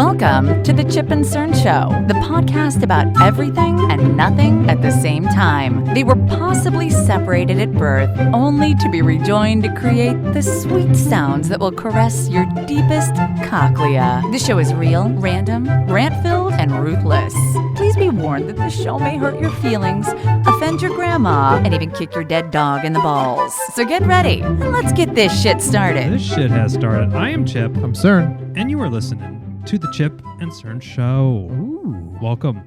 Welcome to the Chip and Cern Show, the podcast about everything and nothing at the same time. They were possibly separated at birth, only to be rejoined to create the sweet sounds that will caress your deepest cochlea. The show is real, random, rant-filled, and ruthless. Please be warned that the show may hurt your feelings, offend your grandma, and even kick your dead dog in the balls. So get ready, and let's get this shit started. This shit has started. I am Chip. I'm Cern. And you are listening to the Chip and Cern Show. Ooh. Welcome.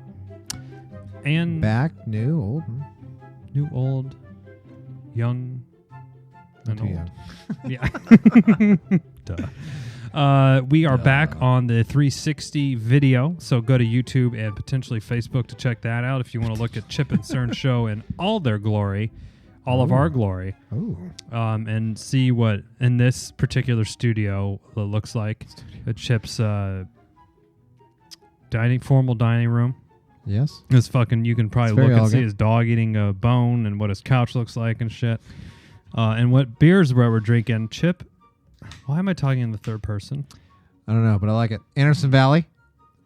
And Back, new, old. new, old, young, and Not too old. young. Yeah. Duh. We are back on the 360 video, so go to YouTube and potentially Facebook to check that out if you want to look at Chip and Cern Show in all their glory, all of our glory, and see what in this particular studio looks like. Chip's formal dining room. Yes. It's fucking. You can probably It's very look and see elegant. his dog eating a bone and what his couch looks like and shit. And what beers we're drinking. Chip. Why am I talking in the third person? I don't know, but I like it. Anderson Valley.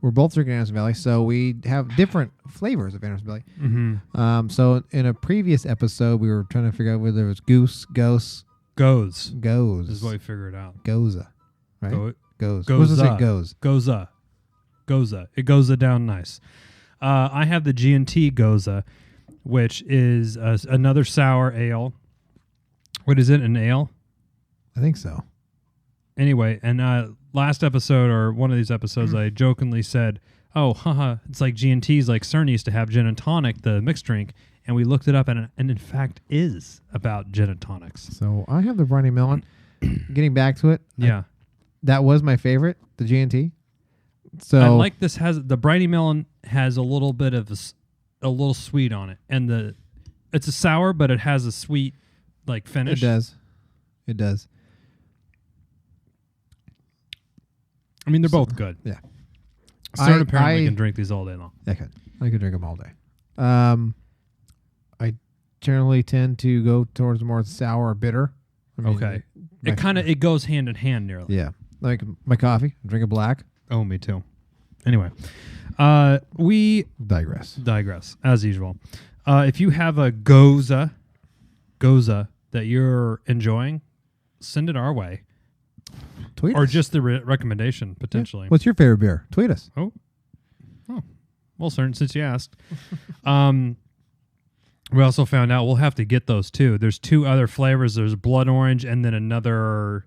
We're both drinking Anderson Valley, so we have different flavors of Anderson Valley. Mm-hmm. So in a previous episode, we were trying to figure out whether it was goose, ghost, Goes. goes. This is what we figured out. Goza. Right? Goes. Goza. What does it goes? Goza. Goza. It goes down nice. I have the G&T Goza, which is another sour ale. What is it? An ale? I think so. Anyway, and last episode or one of these episodes, I jokingly said, "Oh, haha, it's like G&T's like Cern used to have gin and tonic, the mixed drink," and we looked it up, and in fact is about gin and tonics. So I have the Briny Melon. Getting back to it. Yeah, That was my favorite, the G&T. So I like this. The Briny Melon has a little bit of a little sweet on it, and it's a sour, but it has a sweet like finish. It does. It does. I mean, they're both good. Yeah. Cern apparently I can drink these all day long. I could drink them all day. I generally tend to go towards more sour or bitter. I mean, Okay. my- It goes hand in hand nearly. Yeah. Like my coffee, I drink it black. Oh, me too. Anyway, we Digress. as usual. If you have a Goza that you're enjoying, send it our way. Tweet Or us. just the recommendation, potentially. What's your favorite beer? Tweet us. Oh. Well, Cern, since you asked. We also found out we'll have to get those too. There's two other flavors. There's blood orange and then another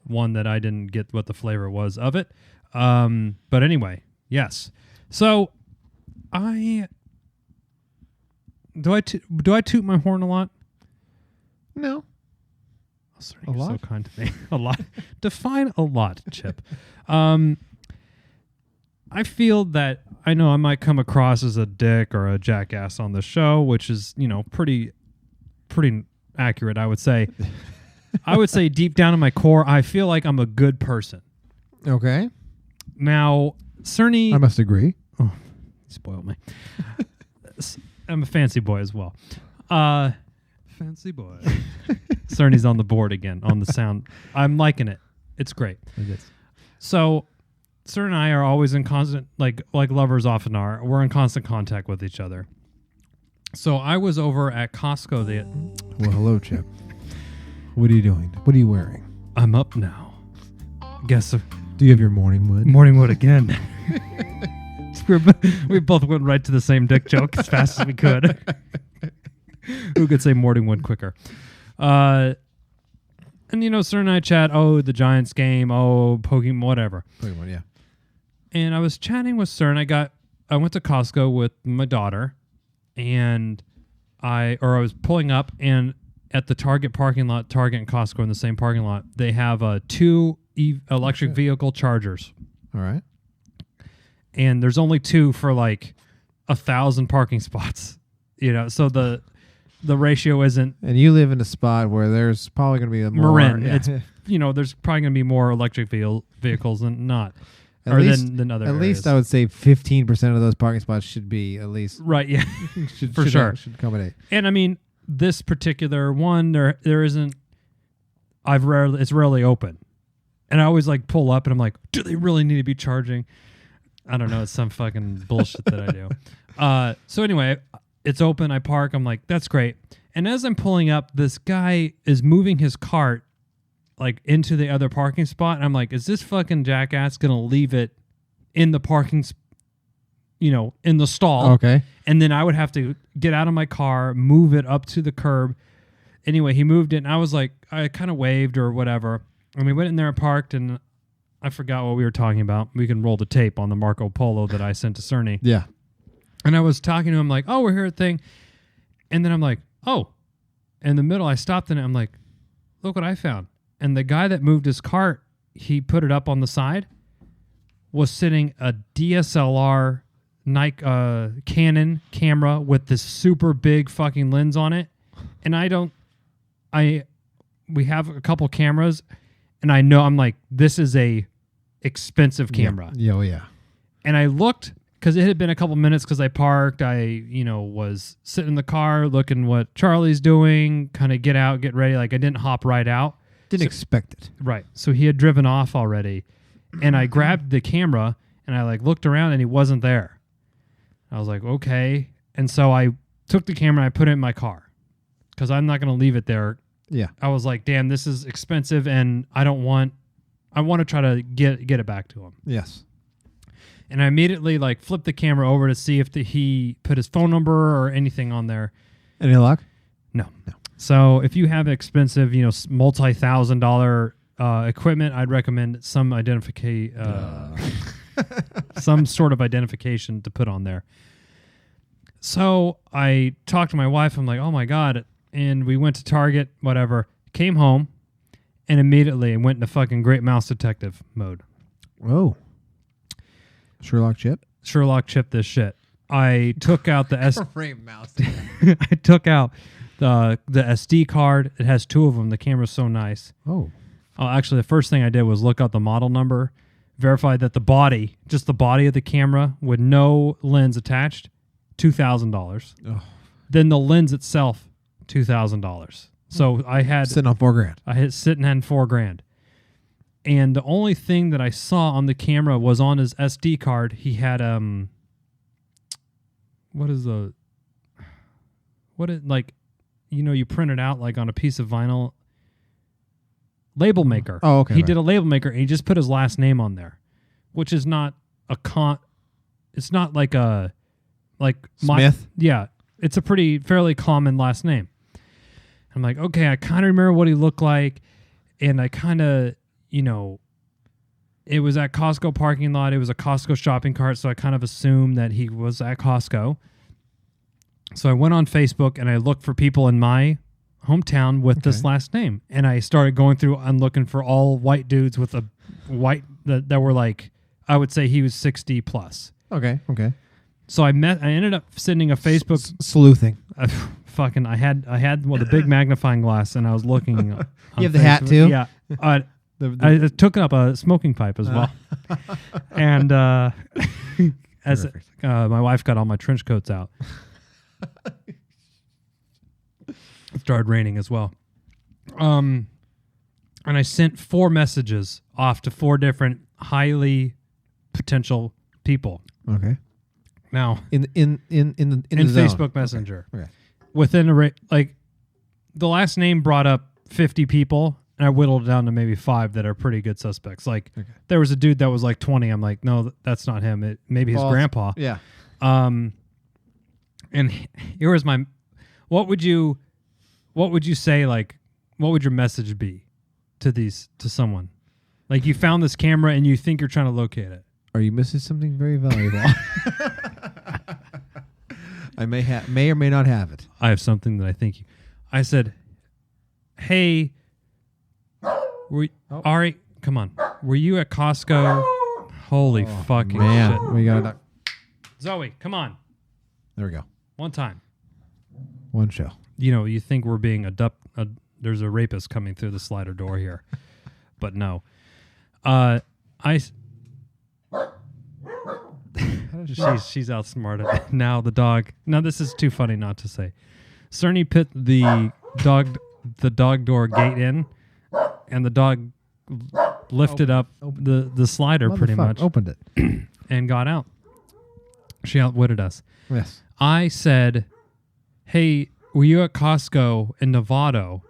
one that I didn't get what the flavor was of it. But anyway, yes. So do I toot my horn a lot? No. Oh, Cern, A you're lot? so kind to me. A lot. Define a lot, Chip. I feel that I know I might come across as a dick or a jackass on the show, which is, pretty accurate, I would say. I would say deep down in my core, I feel like I'm a good person. Okay. Now, Cerny... I must agree. Oh, you spoiled me. I'm a fancy boy as well. Fancy boy. Cerny's on the board again, on the sound. I'm liking it. It's great. It is. So, Cern and I are always in constant, like lovers often are, we're in constant contact with each other. So, I was over at Costco. Well, hello, Chip. What are you doing? What are you wearing? I'm up now. Guess Do you have your morning wood? morning wood again. We both went right to the same dick joke as fast as we could. Who could say morning wood quicker? And Cern and I chat, the Giants game, Pokemon, whatever. Pokemon, yeah. And I was chatting with Cern. I went to Costco with my daughter, and I was pulling up, and at the Target parking lot, Target and Costco in the same parking lot, they have two electric vehicle chargers. All right. And there's only two for like 1,000 parking spots. So the ratio isn't. And you live in a spot where there's probably going to be a more... Marin. Yeah. It's there's probably going to be more electric vehicles than not. At or least, than other At areas. least I would say 15% of those parking spots should be at least... Right, yeah. should, For should, sure. Should accommodate. And I mean, this particular one, there isn't... It's rarely open. And I always like pull up and I'm like, do they really need to be charging? I don't know. It's some fucking bullshit that I do. So anyway, it's open. I park. I'm like, that's great. And as I'm pulling up, this guy is moving his cart like into the other parking spot. And I'm like, is this fucking jackass going to leave it in the parking, in the stall? Okay. And then I would have to get out of my car, move it up to the curb. Anyway, he moved it and I was like, I kind of waved or whatever. And we went in there and parked and I forgot what we were talking about. We can roll the tape on the Marco Polo that I sent to Cerny. Yeah. And I was talking to him like, oh, we're here at thing. And then I'm like, oh. In the middle, I stopped and I'm like, look what I found. And the guy that moved his cart, he put it up on the side, was sitting a DSLR Nikon Canon camera with this super big fucking lens on it. And we have a couple cameras and I know I'm like, this is a expensive camera. Yeah. Oh, yeah. And I looked because it had been a couple minutes because I parked. I, was sitting in the car looking what Charlie's doing, kind of get out, get ready. Like I didn't hop right out. Didn't expect it. Right. So he had driven off already. And I grabbed the camera and I like looked around and he wasn't there. I was like, okay. And so I took the camera and I put it in my car because I'm not going to leave it there. Yeah. I was like, damn, this is expensive and I want to try to get it back to him. Yes. And I immediately like flipped the camera over to see if he put his phone number or anything on there. Any luck? No. So if you have expensive, multi-$1,000 equipment, I'd recommend some some sort of identification to put on there. So I talked to my wife. I'm like, oh my God. And we went to Target, whatever, came home and immediately went into fucking Great Mouse Detective mode. Oh. Sherlock chip this shit. I took out the Great Mouse. I took out the SD card. It has two of them. The camera's so nice. Oh. Actually, the first thing I did was look out the model number, verify that just the body of the camera with no lens attached, $2,000. Oh. Then the lens itself, $2,000. So I had sitting on $4,000. I had sitting on $4,000. And the only thing that I saw on the camera was on his SD card. He had you print it out like on a piece of vinyl. Label maker. Oh, okay. He did a label maker and he just put his last name on there, which is not it's not like Smith? Yeah. It's a fairly common last name. I'm like, okay, I kind of remember what he looked like. And I kind of, it was at Costco parking lot. It was a Costco shopping cart. So I kind of assumed that he was at Costco. So I went on Facebook and I looked for people in my hometown with this last name. And I started going through and looking for all white dudes with a white that were like, I would say he was 60 plus. Okay. So I ended up sending a Facebook sleuthing. I had the big magnifying glass and I was looking. You have the hat too? Yeah. I took up a smoking pipe as well. And as my wife got all my trench coats out. It started raining as well. And I sent 4 messages off to 4 different highly potential people. Okay. Now in Facebook Messenger. Okay. Within the last name brought up 50 people, and I whittled it down to maybe 5 that are pretty good suspects. There was a dude that was like 20. I'm like, no, that's not him. Maybe his grandpa. Yeah. And here was what would you say? Like, what would your message be to someone? Like, you found this camera and you think you're trying to locate it. Are you missing something very valuable? I may or may not have it. I have something that I think I said, hey, Ari, come on. Were you at Costco? Holy fucking shit. We got it. Zoe, come on. There we go. One time. One show. You think we're being there's a rapist coming through the slider door here. But no. She's outsmarted. Now the dog. Now this is too funny not to say. Cerny put the dog door gate in, and the dog lifted up the slider pretty much. Opened it. And got out. She outwitted us. Yes. I said, hey, were you at Costco in Novato?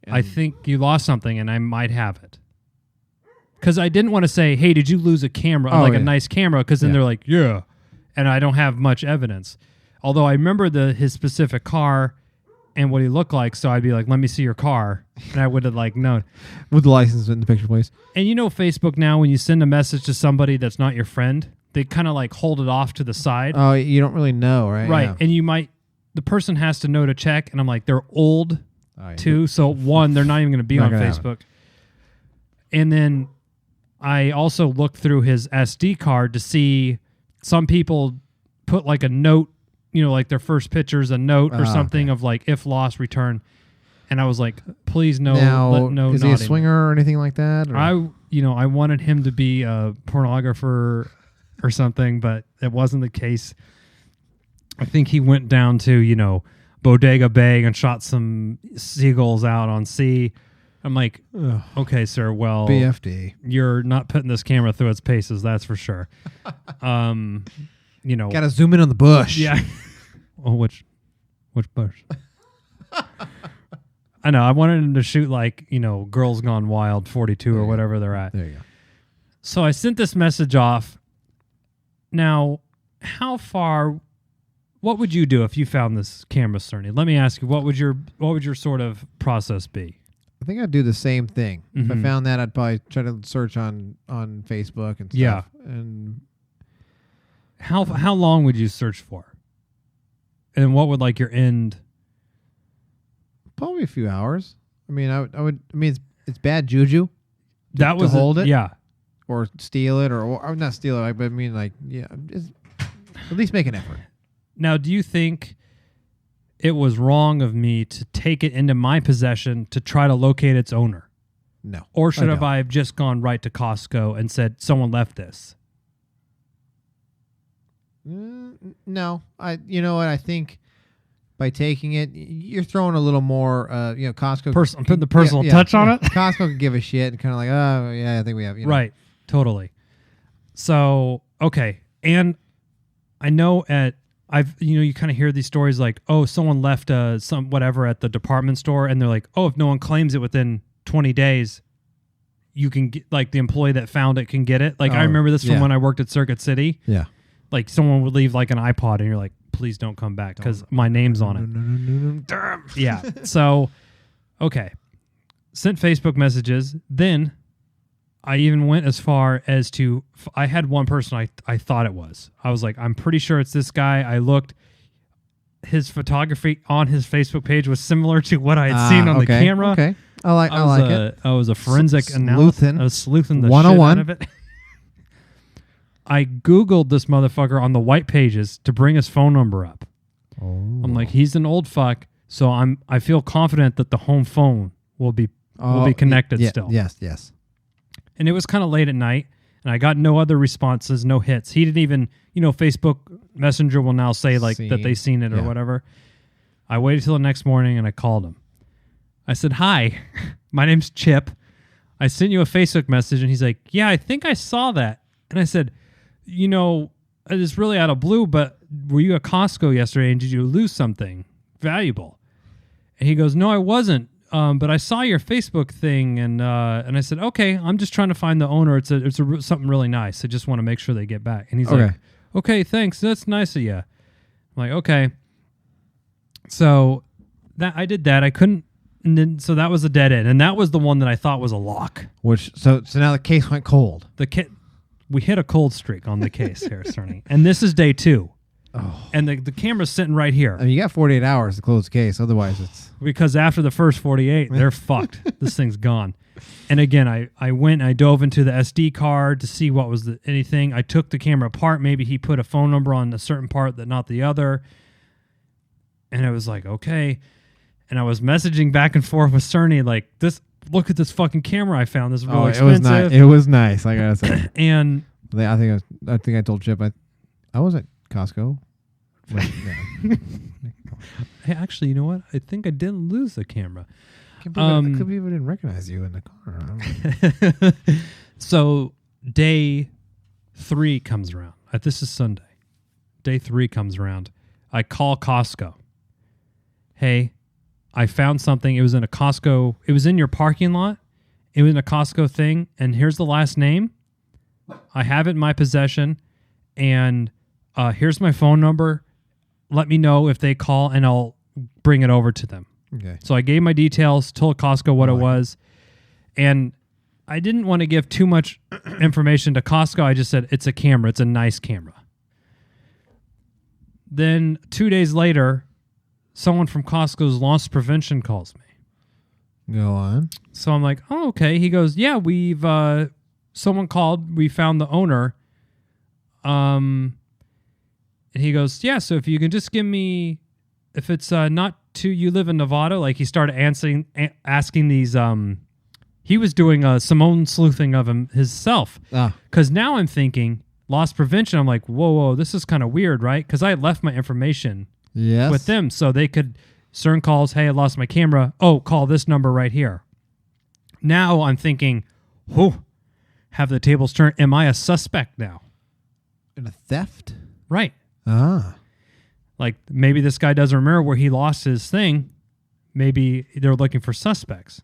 I think you lost something and I might have it. Because I didn't want to say, hey, did you lose a camera? A nice camera, because then they're like, yeah. And I don't have much evidence. Although I remember his specific car and what he looked like, so I'd be like, let me see your car. And I would have known. With the license in the picture, please. And Facebook now, when you send a message to somebody that's not your friend, they kind of hold it off to the side. Oh, you don't really know, right? Right. Yeah. And the person has to know to check. And I'm like, they're old too. So one, they're not even going to be on Facebook. And then I also looked through his SD card to see some people put a note, their first picture's a note or something of if lost, return. And I was like, please no. Now, is he a swinger or anything like that? Or? I wanted him to be a pornographer or something, but it wasn't the case. I think he went down to, Bodega Bay and shot some seagulls out on sea. I'm like, okay, sir, well, BFD. You're not putting this camera through its paces, that's for sure. Gotta zoom in on the bush. Yeah. Oh, which bush? I know. I wanted him to shoot Girls Gone Wild 42 or whatever they're at. There you go. So I sent this message off. Now, how far? What would you do if you found this camera, Cerny? Let me ask you. What would your sort of process be? I think I'd do the same thing. Mm-hmm. If I found that, I'd probably try to search on Facebook and stuff. Yeah. And how long would you search for? And what would your end? Probably a few hours. I mean, I would. I mean, it's bad juju. That was to hold it. Yeah. Or steal it, or not steal it. But I mean, at least make an effort. Now, do you think it was wrong of me to take it into my possession to try to locate its owner? No. Or should I have just gone right to Costco and said, someone left this? No. You know what? I think by taking it, you're throwing a little more, Costco. I'm putting the personal touch on it. Costco can give a shit and kind of oh, yeah, I think we have. Right. Totally. So, okay. And I know you kind of hear these stories someone left some whatever at the department store, and they're like, oh, if no one claims it within 20 days, you can get, the employee that found it can get it. I remember this from when I worked at Circuit City. Yeah. Someone would leave an iPod, and you're like, please don't come back because my name's on it. Damn. Yeah. So, okay. Sent Facebook messages. Then I even went as far as to, I had one person I thought it was. I was like, I'm pretty sure it's this guy. I looked. His photography on his Facebook page was similar to what I had seen on the camera. Okay. I like it. I was a forensic analyst. I was sleuthing the 101. shit out of it. I Googled this motherfucker on the white pages to bring his phone number up. Oh. I'm like, he's an old fuck, so I feel confident that the home phone will be connected still. Yes. And it was kind of late at night, and I got no other responses, no hits. He didn't even, Facebook Messenger will now say that they seen it or whatever. I waited till the next morning and I called him. I said, hi, my name's Chip. I sent you a Facebook message, and he's like, yeah, I think I saw that. And I said, it's really out of blue, but were you at Costco yesterday and did you lose something valuable? And he goes, no, I wasn't. But I saw your Facebook thing, and I said, okay, I'm just trying to find the owner. It's something really nice. I just want to make sure they get back. And he's like, okay, thanks. That's nice of you. I'm like, okay. So that I did that. I couldn't, and then so that was a dead end, and that was the one that I thought was a lock. So now the case went cold. We hit a cold streak on the case here, Cerny, and this is day 2. Oh. And the camera's sitting right here. I mean, you got 48 hours to close the case. Otherwise, it's... Because after the first 48, they're fucked. This thing's gone. And again, I went and I dove into the SD card to see what was anything. I took the camera apart. Maybe he put a phone number on a certain part that not the other. And I was like, okay. And I was messaging back and forth with Cerny look at this fucking camera I found. This is really expensive. It was nice. I gotta say. And I think I told Chip I was at Costco. Hey, actually, you know what? I think I didn't lose the camera. Could people didn't recognize you in the car. So day 3 comes around. This is Sunday. Day 3 comes around. I call Costco. Hey, I found something. It was in a Costco. It was in your parking lot. It was in a Costco thing. And here's the last name. I have it in my possession. And here's my phone number. Let me know if they call and I'll bring it over to them. Okay. So I gave my details, told Costco what it was. And I didn't want to give too much information to Costco. I just said, it's a camera. It's a nice camera. Then 2 days later, someone from Costco's loss prevention calls me. Go on. So I'm like, oh, okay. He goes, yeah, we've, someone called. We found the owner. And he goes, yeah, so if you can just give me, if it's not to, you live in Nevada, like he started asking these, he was doing Simone sleuthing of himself. Because now I'm thinking, loss prevention, I'm like, whoa, this is kind of weird, right? Because I had left my information with them so they could, Cern calls, hey, I lost my camera. Oh, call this number right here. Now I'm thinking, have the tables turned. Am I a suspect now? In a theft? Right. Ah. Like maybe this guy doesn't remember where he lost his thing. Maybe they're looking for suspects.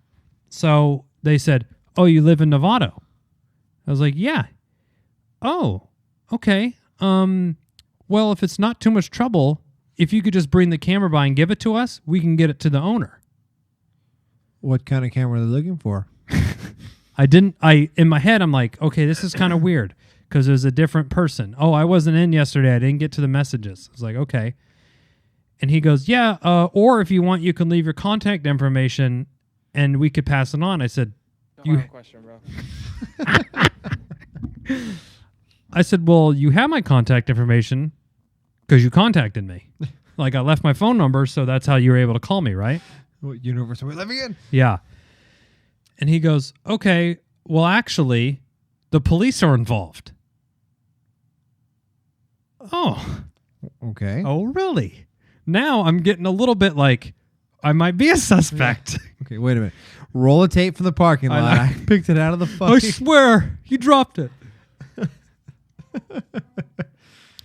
So they said, oh, you live in Nevada? I was like, yeah. Oh, okay. Well, if it's not too much trouble, if you could just bring the camera by and give it to us, we can get it to the owner. What kind of camera are they looking for? In my head, I'm like, okay, this is kind of weird because it was a different person. Oh, I wasn't in yesterday. I didn't get to the messages. I was like, okay. And he goes, yeah, or if you want, you can leave your contact information and we could pass it on. I said, question, bro. I said, well, you have my contact information because you contacted me. Like I left my phone number, so that's how you were able to call me, right? What universe are we living in? Yeah. And he goes, okay, well, actually, the police are involved. Oh. Okay. Oh, really? Now I'm getting a little bit like I might be a suspect. Okay, wait a minute. Roll a tape from the parking lot. I picked it out of the fucking... I swear, you dropped it.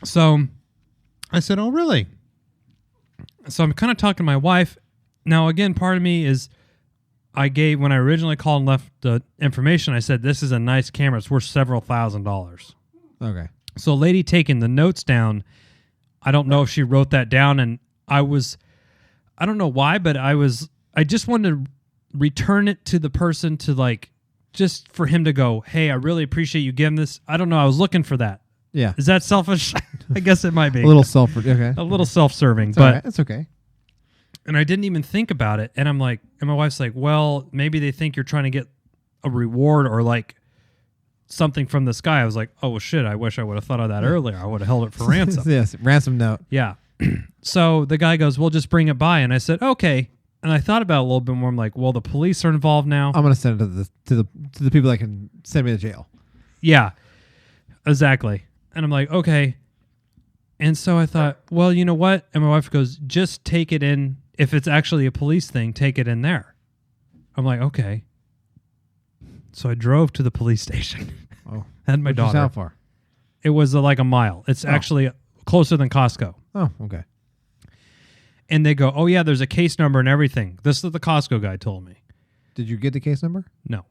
So I said, oh, really? So I'm kind of talking to my wife. Now, again, part of me is when I originally called and left the information, I said, this is a nice camera. It's worth several $1,000s. Okay. So a lady taking the notes down, I don't know if she wrote that down, and I don't know why, but I just wanted to return it to the person to like, just for him to go, hey, I really appreciate you giving this. I don't know. I was looking for that. Yeah. Is that selfish? I guess it might be. A little self-serving. A little self-serving, It's but all right. It's okay. And I didn't even think about it. And I'm like, and my wife's like, well, maybe they think you're trying to get a reward or like something from this guy. I was like, oh, well, shit, I wish I would have thought of that earlier. I would have held it for ransom. Yes, ransom note. Yeah. So the guy goes, well, just bring it by. And I said, okay. And I thought about it a little bit more. I'm like, well, the police are involved now. I'm gonna send it to the people that can send me to jail. Yeah, exactly. And I'm like, okay. And so I thought, well, you know what? And my wife goes, just take it in. If it's actually a police thing, take it in there. I'm like, okay. So I drove to the police station. Oh, had my daughter. How far? It was like a mile. It's actually closer than Costco. Oh, okay. And they go, oh, yeah, there's a case number and everything. This is what the Costco guy told me. Did you get the case number? No.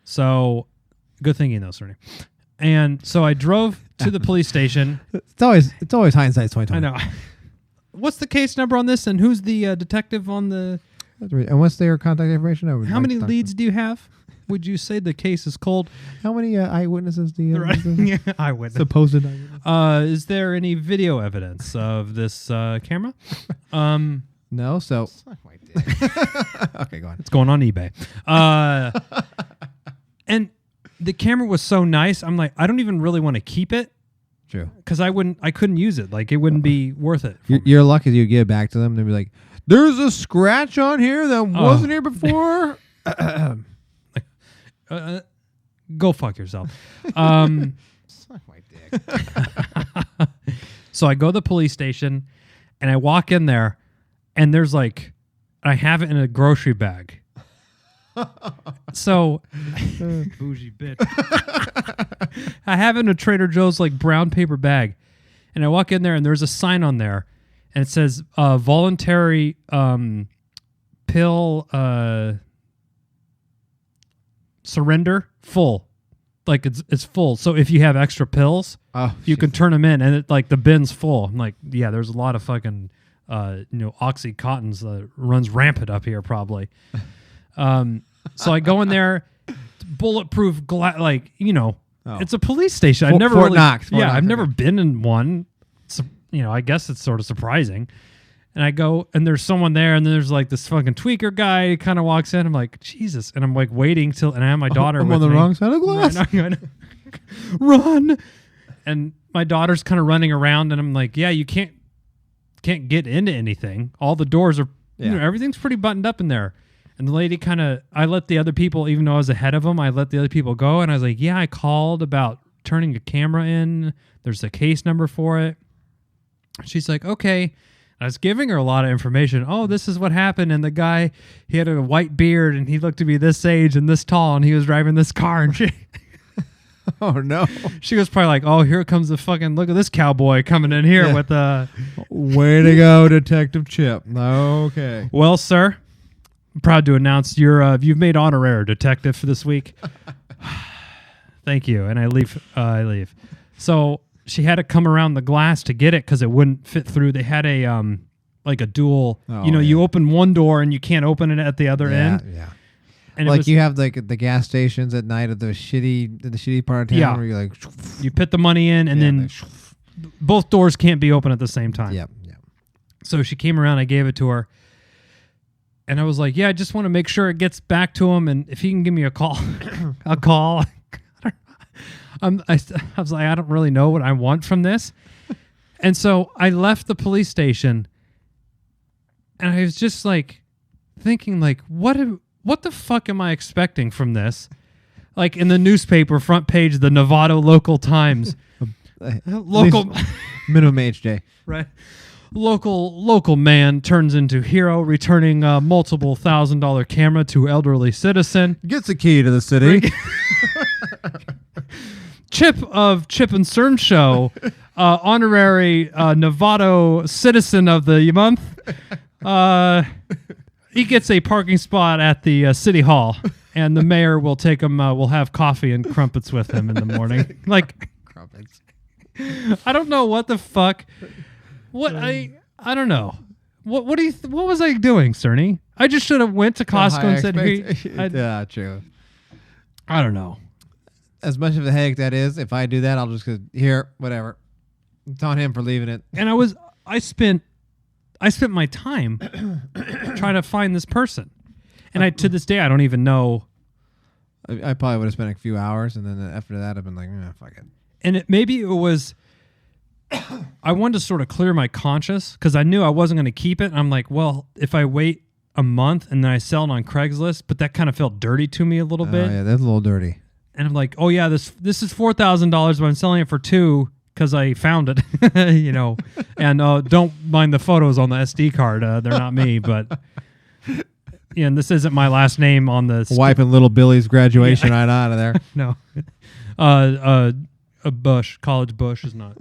So, good thinking, though, Cerny. And so I drove to the police station. It's always hindsight's 2020. I know. What's the case number on this, and who's the detective on the... And what's their contact information? How many leads do you have? Would you say the case is cold? How many eyewitnesses do you have? Yeah, eyewitness. Supposed eyewitness. Is there any video evidence of this camera? No, so... Okay, go on. It's going on eBay. And the camera was so nice. I'm like, I don't even really want to keep it. True. Because I couldn't use it. Like, it wouldn't be worth it. You're lucky you give it back to them. They'll be like, there's a scratch on here that wasn't here before. Go fuck yourself. Suck my dick. So I go to the police station and I walk in there and there's like I have it in a grocery bag. So, bougie bitch. I have it in a Trader Joe's like brown paper bag, and I walk in there, and there's a sign on there, and it says voluntary pill surrender full, like it's full. So if you have extra pills, you can turn them in, and it, like the bin's full. I'm like, yeah, there's a lot of fucking Oxycontins runs rampant up here probably. So I go in there, bulletproof glass, like, it's a police station. I've never Fort Knox. I've never been in one. So, I guess it's sort of surprising. And I go, and there's someone there, and then there's like this fucking tweaker guy kind of walks in. I'm like, Jesus. And I'm like waiting till, and I have my daughter I'm with on the me. wrong side of the glass. Right, run. And my daughter's kind of running around, and I'm like, yeah, you can't get into anything. All the doors are, everything's pretty buttoned up in there. And the lady I let the other people, even though I was ahead of them, I let the other people go. And I was like, yeah, I called about turning a camera in. There's a case number for it. She's like, okay. I was giving her a lot of information. Oh, this is what happened. And the guy, he had a white beard, and he looked to be this age and this tall, and he was driving this car. And she... Oh, no. She was probably like, oh, here comes the fucking, look at this cowboy coming in here with the... Way to go, Detective Chip. Okay. Well, sir, I'm proud to announce you've made honorary detective for this week. Thank you. And I leave. So she had to come around the glass to get it because it wouldn't fit through. They had a like a dual, you open one door and you can't open it at the other end. Yeah. And like you have like the gas stations at night at the shitty part of town where you're like, you put the money in, and then both doors can't be open at the same time. Yep. So she came around, I gave it to her, and I was like, yeah, I just want to make sure it gets back to him, and if he can give me a call, I'll call. I was like, I don't really know what I want from this. And so I left the police station, and I was just like thinking, like, what the fuck am I expecting from this? Like in the newspaper front page, the Novato Local Times, local minimum age day, right? Local man turns into hero, returning multiple $1,000 camera to elderly citizen. Gets a key to the city. Chip of Chip and Cern Show, honorary Novato Citizen of the Month. He gets a parking spot at the city hall, and the mayor will take him. Will have coffee and crumpets with him in the morning. Like crumpets. I don't know what the fuck. What I don't know. What do you? What was I doing, Cerny? I just should have went to Costco and said, "Yeah, true." I don't know. As much of a headache that is, if I do that, I'll just go here, whatever. It's on him for leaving it. And I spent my time trying to find this person, and to this day I don't even know. I probably would have spent a few hours, and then after that, I've been like, fuck it. And maybe it was. I wanted to sort of clear my conscience because I knew I wasn't going to keep it. And I'm like, well, if I wait a month and then I sell it on Craigslist, but that kind of felt dirty to me a little bit. Oh yeah, that's a little dirty. And I'm like, oh yeah, this is $4,000, but I'm selling it for $2,000 because I found it, And don't mind the photos on the SD card; they're not me, but. Yeah, and this isn't my last name on the wiping little Billy's graduation right out of there. No, a Bush, college Bush is not.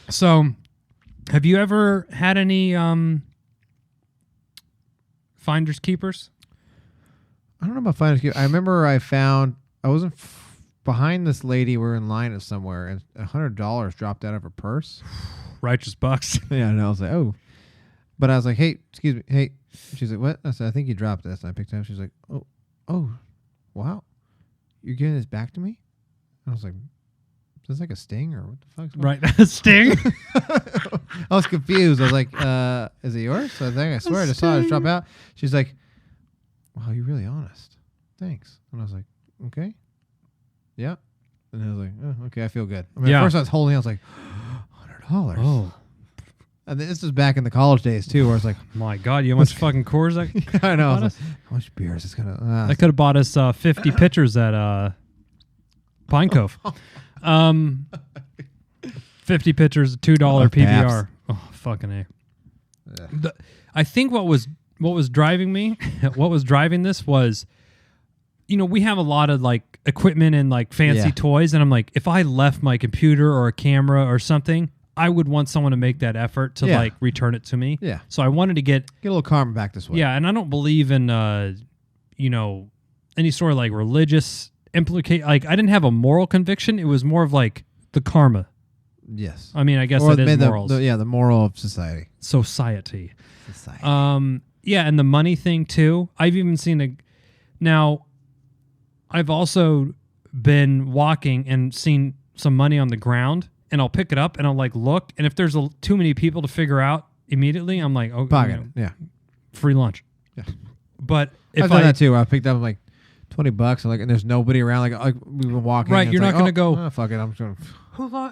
So, have you ever had any finders keepers? I don't know about finders keepers. I remember I was behind this lady. We're in line at somewhere, and $100 dropped out of her purse. Righteous bucks. Yeah, and I was like, oh. But I was like, hey, excuse me, hey. She's like, what? I said, I think you dropped this. And I picked it up. She's like, oh, wow. You're giving this back to me? And I was like, is this like a sting or what the fuck's going on? Right, a sting? I was confused. I was like, is it yours? So I swear I just saw it drop out. She's like, wow, you're really honest. Thanks. And I was like, okay. Yeah. And I was like, oh, okay, I feel good. I mean, at first I was holding it. I was like, $100. Oh. And this was back in the college days too, where it's like, my God, you know how much fucking Coors I know. Like, how much beer is this gonna? I could have bought us 50 pitchers at Pine Cove. 50 pitchers, $2 PBR. Oh, fucking A. I think what was driving me, what was driving this was, we have a lot of like equipment and like fancy toys, and I'm like, if I left my computer or a camera or something, I would want someone to make that effort to like return it to me. Yeah. So I wanted to get a little karma back this way. Yeah, and I don't believe in any sort of like religious implicate. Like I didn't have a moral conviction. It was more of like the karma. Yes. I mean, I guess or that is morals. The moral of society. Society. Yeah, and the money thing too. I've even seen now. I've also been walking and seen some money on the ground, and I'll pick it up and I'll like look, and if there's too many people to figure out immediately, I'm like, oh, pocket. Yeah. Free lunch. Yeah. But I've done that too. I picked up like $20 and there's nobody around. Like we've been walking. Right. You're not going to go. Oh, fuck it. I'm just going to.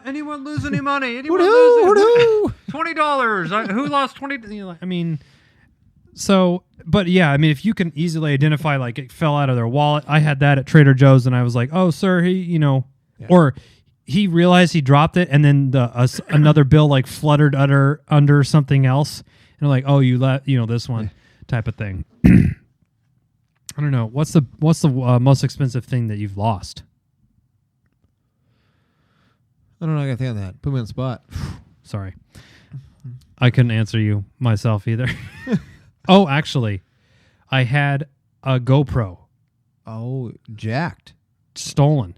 Anyone lose any money? Anyone lose $20? Who lost 20? I mean, so, but yeah, I mean, if you can easily identify, like it fell out of their wallet. I had that at Trader Joe's, and I was like, oh, sir, or he realized he dropped it, and then another bill like fluttered under something else, and like, oh, you let this one type of thing. I don't know. What's the most expensive thing that you've lost? I don't know. I got to think on that. Put me on the spot. Sorry. I couldn't answer you myself either. Oh, actually, I had a GoPro. Oh, jacked. Stolen.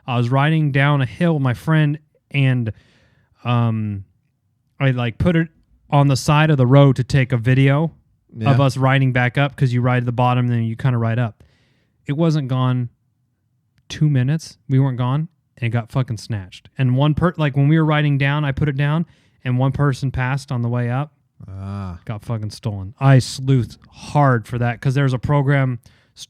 I was riding down a hill with my friend, and I like put it on the side of the road to take a video of us riding back up, because you ride to the bottom and then you kind of ride up. It wasn't gone 2 minutes. We weren't gone, and it got fucking snatched. And like when we were riding down, I put it down, and one person passed on the way up. Got fucking stolen. I sleuthed hard for that, because there's a program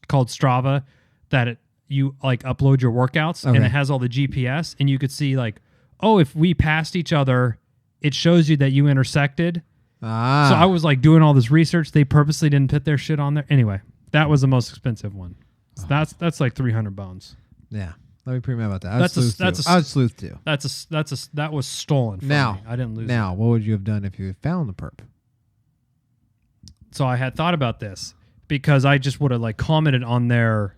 called Strava that you like upload your workouts, and it has all the GPS, and you could see like, oh, if we passed each other, it shows you that you intersected. So I was like doing all this research. They purposely didn't put their shit on there. Anyway, that was the most expensive one. So that's like 300 bones. Yeah. Let me pre about that. I would sleuth too. That was stolen from me. I didn't lose it. Now, what would you have done if you had found the perp? So I had thought about this, because I just would have like commented on their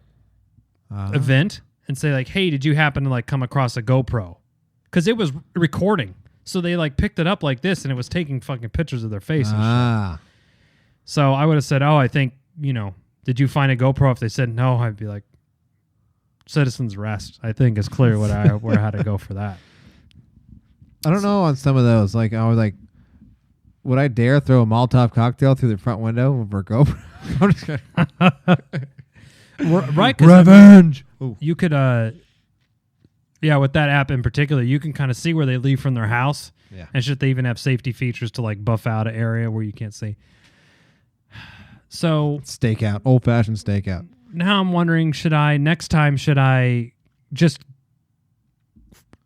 event and say like, hey, did you happen to like come across a GoPro? Because it was recording. So they like picked it up like this, and it was taking fucking pictures of their face and shit. So I would have said, oh, I think, did you find a GoPro? If they said no, I'd be like, citizen's arrest. I think is clear where I had to go for that. I don't know on some of those. Like I was like, would I dare throw a Molotov cocktail through the front window of our GoPro? I'm just kidding. Right? Revenge. You could, with that app in particular, you can kind of see where they leave from their house. Yeah. And shit, they even have safety features to like buff out an area where you can't see. So stakeout, old-fashioned stakeout. Now I'm wondering, should I just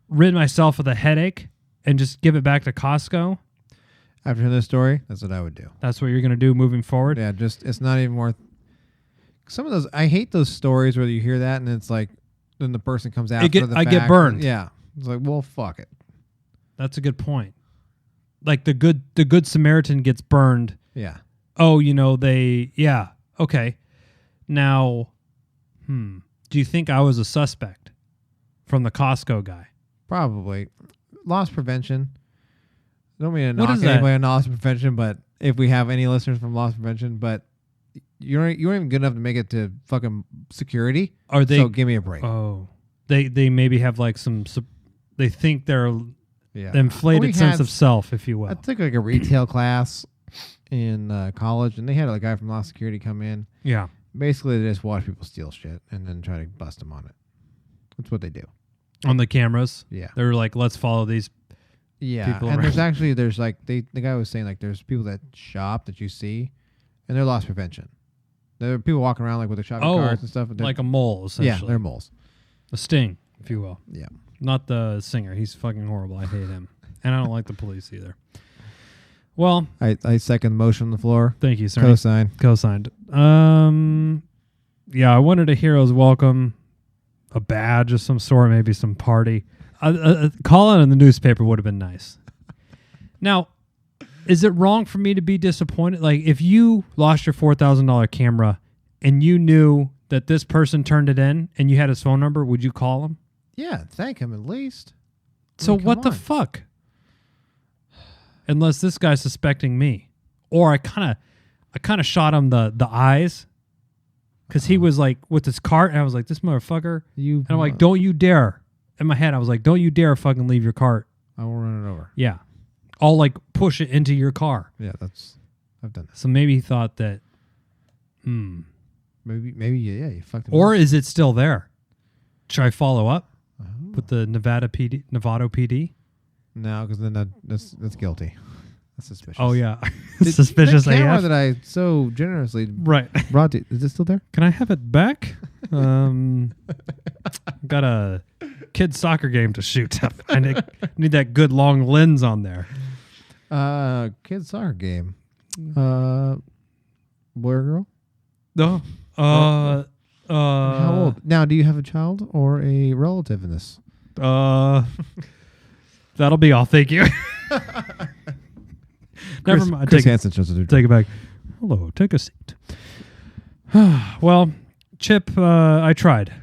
rid myself of the headache and just give it back to Costco? After this story, that's what I would do. That's what you're going to do moving forward? Yeah, it's not even worth. Some of those, I hate those stories where you hear that and it's like, then the person comes out. I get burned. Yeah, it's like, well, fuck it. That's a good point. Like the good Samaritan gets burned. Yeah. Oh, okay. Now, do you think I was a suspect from the Costco guy? Probably. Loss prevention. I don't mean to knock anybody on loss prevention, but if we have any listeners from loss prevention, but you weren't even good enough to make it to fucking security. So give me a break. Oh, they maybe have like they think they're the inflated sense of self, if you will. I took like a retail class in college, and they had a guy from loss security come in. Yeah. Basically, they just watch people steal shit and then try to bust them on it. That's what they do. On the cameras? Yeah. They're like, let's follow these people and around. there's like, the guy was saying like there's people that shop that you see, and they're loss prevention. There are people walking around like with their shopping carts and stuff. Like a mole, essentially. Yeah, they're moles. A sting, if you will. Yeah. Not the singer. He's fucking horrible. I hate him. And I don't like the police either. Well, I second the motion on the floor. Thank you, sir. Co-signed. Yeah, I wanted a hero's welcome, a badge of some sort, maybe some party. Calling in the newspaper would have been nice. Now, Is it wrong for me to be disappointed? Like, if you lost your $4,000 camera and you knew that this person turned it in and you had his phone number, would you call him? Yeah, thank him at least. So come what the on. fuck? Unless this guy's suspecting me, or I kind of shot him the eyes, because he was like with his cart, and I was like, this motherfucker. And I'm like, don't you dare. In my head, I was like, don't you dare fucking leave your cart. I will run it over. Yeah, I'll like push it into your car. Yeah, I've done that. So maybe he thought that. Maybe you fucked him. Or up. is it still there? Should I follow up with the Nevada PD? No, because then that's guilty. That's suspicious. Oh yeah, suspicious That camera AF. that I so generously Right. brought to, is it still there? Can I have it back? Got a kid's soccer game to shoot. I need that good long lens on there. Kids soccer game. Boy or girl? No. How old? Now, do you have a child or a relative in this? That'll be all. Thank you. Never mind. Chris Hansen shows it. Take it back. Hello. Take a seat. Well, Chip, I tried.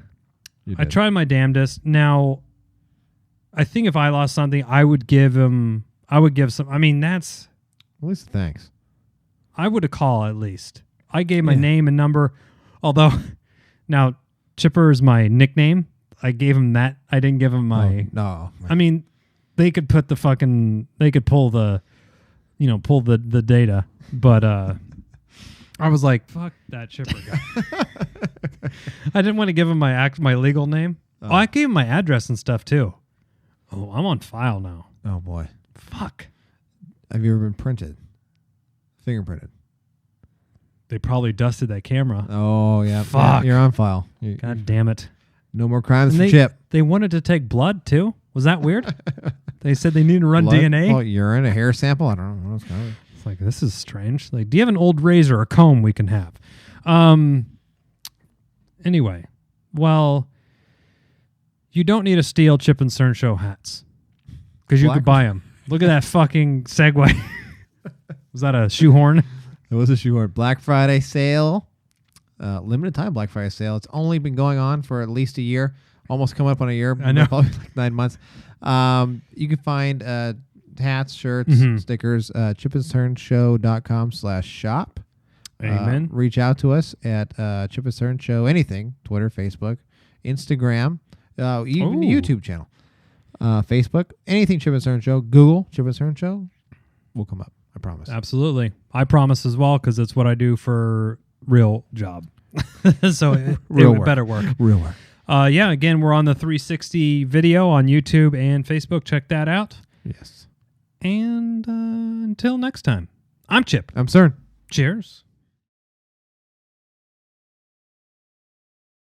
I tried my damnedest. Now, I think if I lost something, I would give some. I mean, that's. At least thanks. I would have called at least. I gave my name and number, although now Chipper is my nickname. I gave him that. I didn't give him my. Oh, no. I mean, they could put the fucking. They could pull the, pull the data, but I was like, fuck that Chipper guy. I didn't want to give him my legal name. Oh, I gave him my address and stuff too. Oh, I'm on file now. Oh boy. Fuck. Have you ever been printed? Fingerprinted? They probably dusted that camera. Oh yeah. Fuck. You're on file. God damn it. No more crimes And for they, Chip. They wanted to take blood too. Was that weird? They said they needed to run Blood? DNA. Oh, urine, a hair sample. I don't know what else going. It's like, this is strange. Like, do you have an old razor or comb we can have? Anyway, well, you don't need to steal Chip and Cern Show hats because you could buy them. Look at that fucking segue. Was that a shoehorn? It was a shoehorn. Black Friday sale. Limited time Black Friday sale. It's only been going on for at least a year. Almost coming up on a year. I know. Probably like 9 months. You can find hats, shirts, stickers, chipandcernshow.com/shop. Amen. Reach out to us at Chip and Cern Show. Anything. Twitter, Facebook, Instagram, even the YouTube channel. Facebook. Anything Chip and Cern Show. Google Chip and Cern Show. Will come up. I promise. Absolutely. I promise as well because it's what I do for real job. So it would better work. Real work. Yeah, again, we're on the 360 video on YouTube and Facebook. Check that out. Yes. And until next time, I'm Chip. I'm Cern. Cheers.